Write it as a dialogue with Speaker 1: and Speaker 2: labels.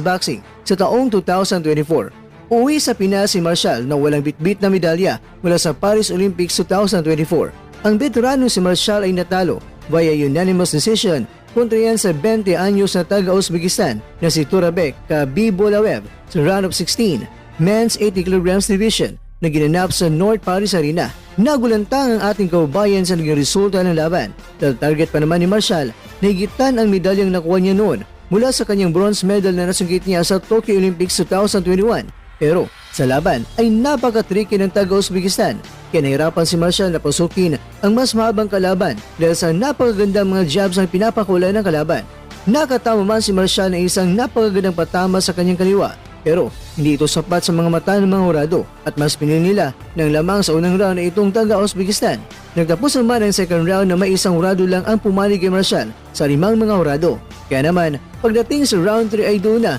Speaker 1: boxing sa taong 2024. Uuwi sa Pinas si Marshall na walang bitbit na medalya mula sa Paris Olympics 2024. Ang veterano si Marshall ay natalo via unanimous decision kontra yan sa 20 anyos na taga-Uzbekistan na si Turabek Khabibulov sa round of 16 men's 80 kg division na ginanap sa North Paris Arena. Nagulantang ang ating kababayan sa naging resulta ng laban dahil target pa naman ni Marshall na higitan ang medalyang nakuha niya noon mula sa kanyang bronze medal na nasungkit niya sa Tokyo Olympics 2021. Pero sa laban ay napaka-tricky ng taga-Uzbekistan kaya nahirapan si Marshall na pasukin ang mas mahabang kalaban dahil sa napakagandang mga jabs ang pinapakula ng kalaban. Nakatama man si Marshall ng isang napakagandang patama sa kanyang kaliwa pero hindi ito sapat sa mga mata ng mga hurado at mas pinili nila ng lamang sa unang round na itong taga-Uzbekistan. Nagtapos naman ang second round na may isang hurado lang ang pumali kay Marshall sa 5 mga hurado. Kaya naman pagdating sa round 3 ay doon na